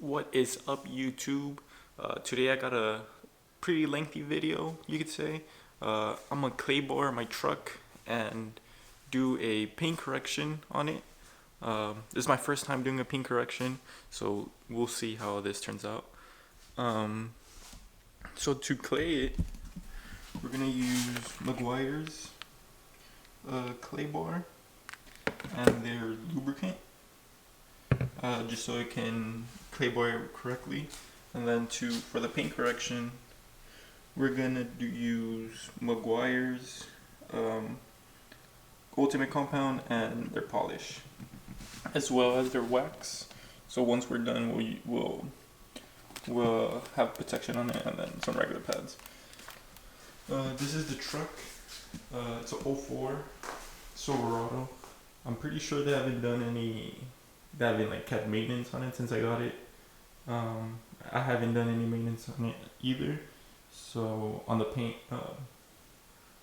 What is up, YouTube? Today I got a pretty lengthy video, you could say. I'm gonna clay bar my truck and do a paint correction on it. This is my first time doing a paint correction, so we'll see how this turns out. So to clay it, we're gonna use Meguiar's clay bar and their lubricant. Just so it can clay bar correctly. And then for the paint correction, we're gonna use Meguiar's ultimate compound and their polish, as well as their wax. So once we're done, we'll have protection on it and then some regular pads. This is the truck. It's a 04 Silverado. I'm pretty sure they haven't kept maintenance on it since I got it. I haven't done any maintenance on it either. So on the paint,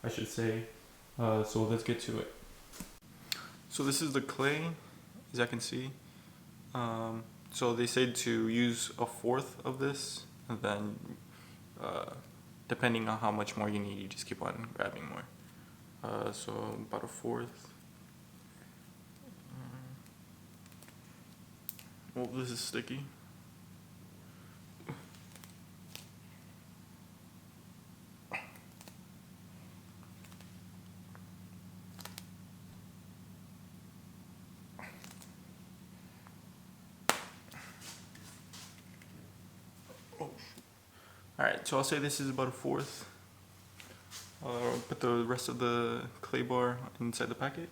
I should say. So let's get to it. So this is the clay, as I can see. So they said to use a fourth of this, and then depending on how much more you need, you just keep on grabbing more. So about a fourth. Oh, this is sticky. Oh. Alright, so I'll say this is about a fourth. Put the rest of the clay bar inside the packet.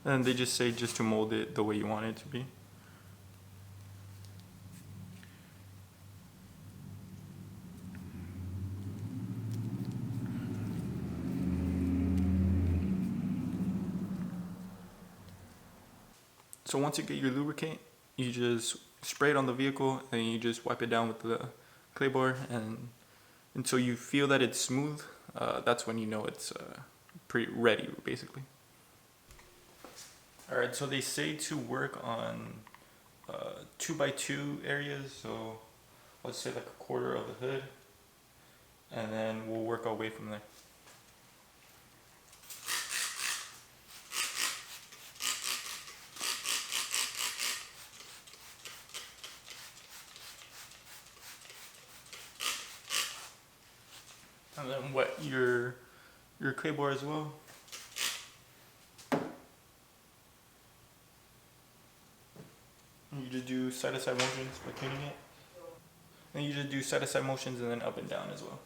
And they just say just to mold it the way you want it to be. So once you get your lubricant, you just spray it on the vehicle and you just wipe it down with the clay bar, and until you feel that it's smooth, that's when you know it's pretty ready, basically. Alright, so they say to work on 2x2 areas, so let's say like a quarter of the hood, and then we'll work our way from there. And then wet your clay bar as well. You just do side-to-side motions by tuning it. And you just do side-to-side motions and then up and down as well.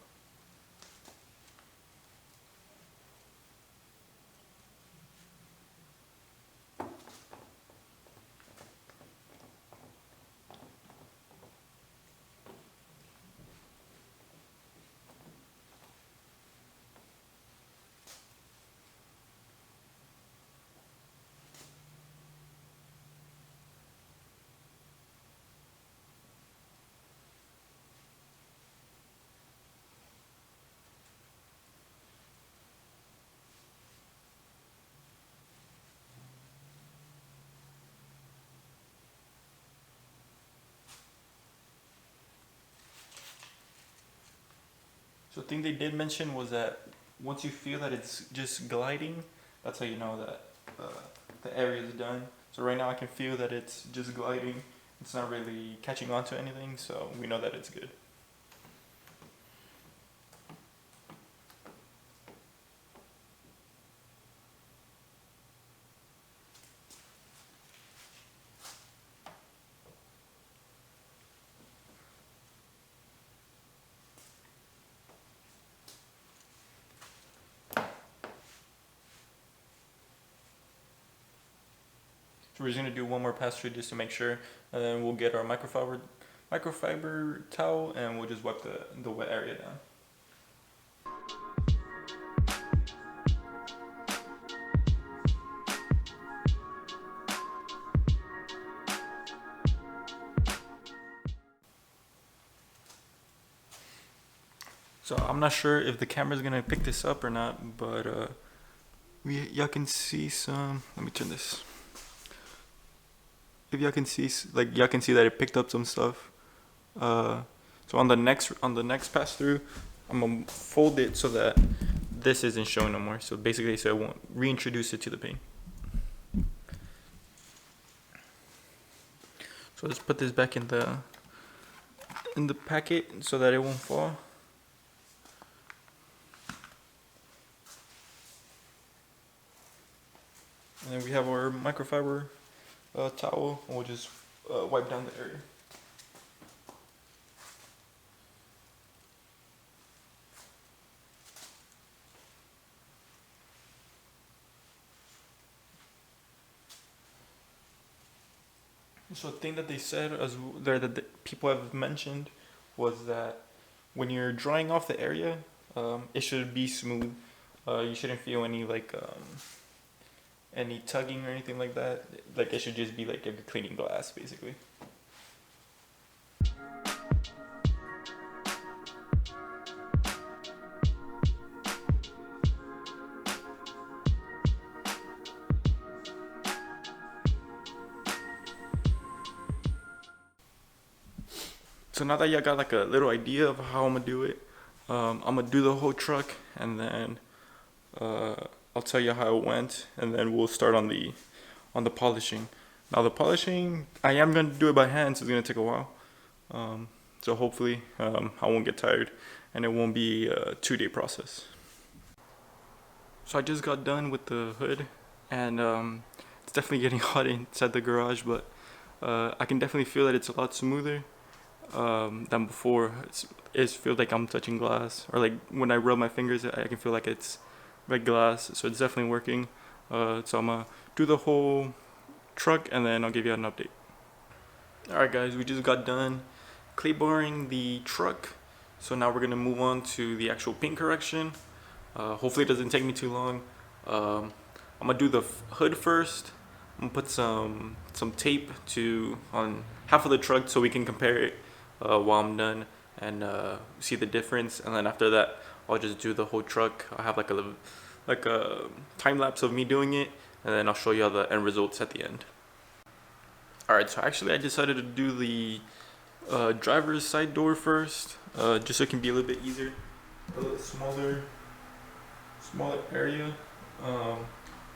So the thing they did mention was that once you feel that it's just gliding, that's how you know that the area is done. So right now I can feel that it's just gliding. It's not really catching on to anything, so we know that it's good. So we're just gonna do one more pass through just to make sure, and then we'll get our microfiber towel and we'll just wipe the wet area down. So I'm not sure if the camera's gonna pick this up or not, but y'all can see some. Let me turn this. If y'all can see, like y'all can see that it picked up some stuff. So on the next pass through, I'm gonna fold it so that this isn't showing no more. So basically, so I won't reintroduce it to the paint. So let's put this back in the packet so that it won't fall. And then we have our microfiber towel, and we'll just wipe down the area. So a thing that they said that people have mentioned was that when you're drying off the area, it should be smooth. You shouldn't feel any tugging or anything like that. Like it should just be like if you're cleaning glass, basically. So now that y'all got like a little idea of how I'm gonna do it, I'm gonna do the whole truck, and then I'll tell you how it went, and then we'll start on the polishing. Now the polishing, I am gonna do it by hand, so it's gonna take a while. So hopefully I won't get tired, and it won't be a 2-day process. So I just got done with the hood, and it's definitely getting hot inside the garage, but I can definitely feel that it's a lot smoother than before. It feels like I'm touching glass, or like when I rub my fingers, I can feel like it's like glass. So it's definitely working. So I'm gonna do the whole truck, and then I'll give you an update. Alright guys, we just got done clay barring the truck, so now we're gonna move on to the actual paint correction. Hopefully it doesn't take me too long. I'm gonna do the hood first. I'm gonna put some tape on half of the truck so we can compare it while I'm done and see the difference. And then after that, I'll just do the whole truck. I'll have like a time lapse of me doing it, and then I'll show you all the end results at the end. Alright, so actually I decided to do the driver's side door first, just so it can be a little bit easier, a little smaller area. So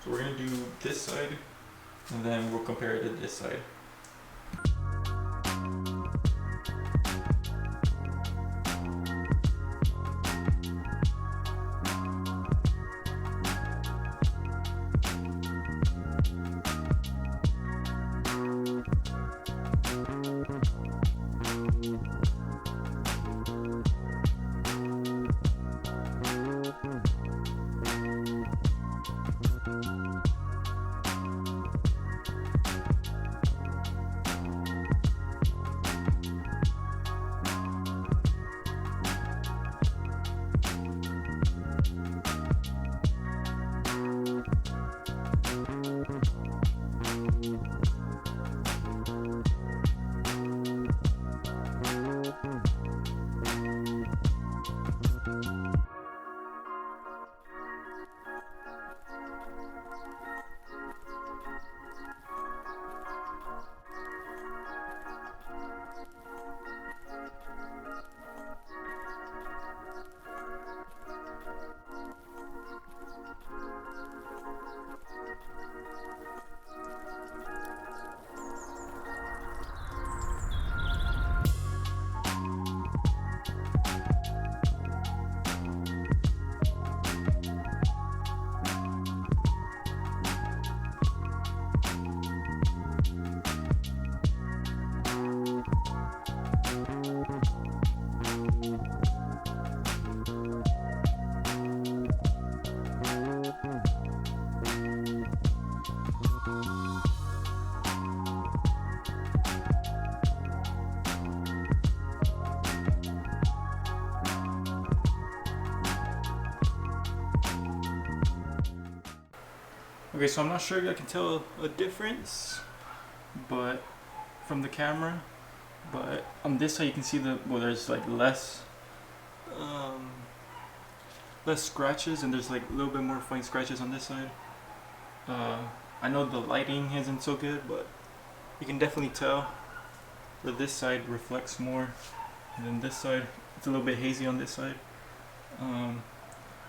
we're gonna do this side, and then we'll compare it to this side. Okay, so I'm not sure if I can tell a difference, but from the camera, but on this side you can see there's like less less scratches, and there's like a little bit more fine scratches on this side. I know the lighting isn't so good, but you can definitely tell where this side reflects more, and then this side it's a little bit hazy on this side. I'm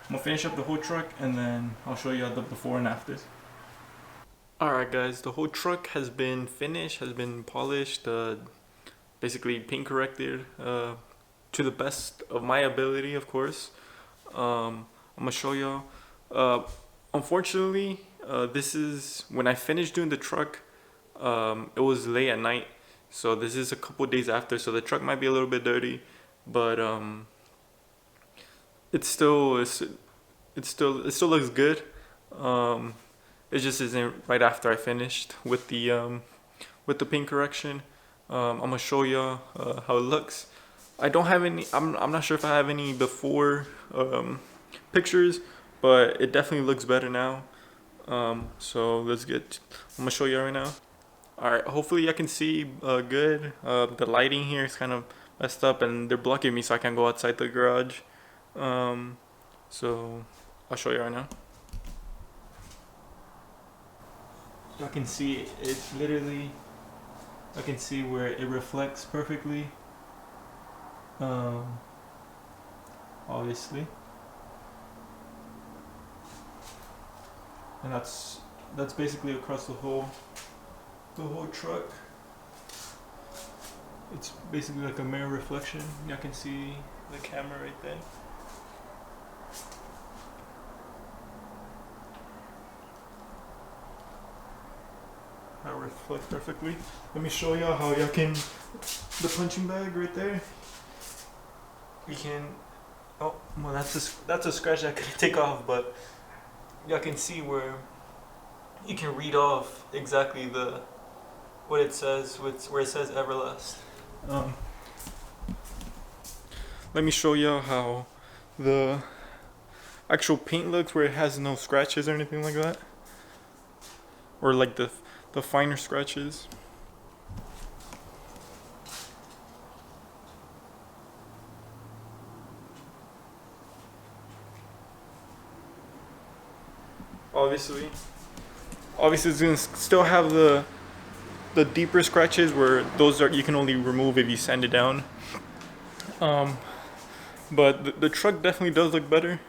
gonna finish up the whole truck, and then I'll show you the before and afters. Alright guys, the whole truck has been finished, has been polished, basically paint corrected to the best of my ability, of course. I'm gonna show y'all. Unfortunately, this is when I finished doing the truck. It was late at night, so this is a couple days after, so the truck might be a little bit dirty, but it still looks good. It just isn't right after I finished with the paint correction. I'm gonna show y'all how it looks. I don't have any. I'm not sure if I have any before pictures, but it definitely looks better now. So let's get. I'm gonna show you right now. All right. Hopefully I can see good. The lighting here is kind of messed up, and they're blocking me, so I can't go outside the garage. So I'll show you right now. I can see it's literally. I can see where it reflects perfectly. Obviously, and that's basically across the whole truck. It's basically like a mirror reflection. Y'all can see the camera right there. That reflects perfectly. Let me show y'all how y'all can, the punching bag right there. You can, oh, well that's a scratch I could take off, but y'all can see where you can read off exactly what it says, where it says Everlast. Let me show y'all how the actual paint looks, where it has no scratches or anything like that, or like the finer scratches. Obviously it's gonna still have the deeper scratches, where those you can only remove if you sand it down. But the truck definitely does look better.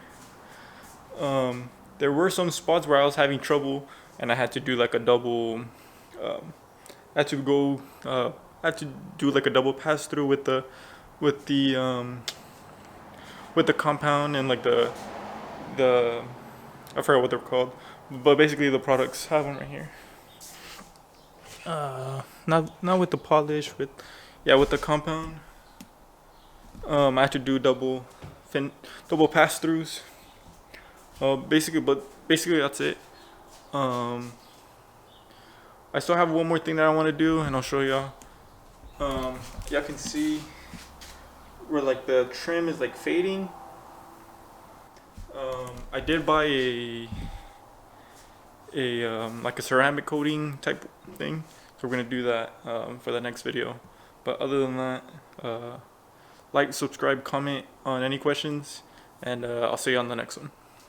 There were some spots where I was having trouble, and I had to do like a double. I had to do like a double pass through with the compound, and like the I forgot what they're called, but basically the products have them right here. Not with the polish, with the compound. I had to do double pass throughs. Basically that's it. I still have one more thing that I want to do, and I'll show y'all. Y'all can see where like the trim is like fading. I did buy like a ceramic coating type thing, so we're gonna do that for the next video. But other than that, like, subscribe, comment on any questions, and I'll see you on the next one.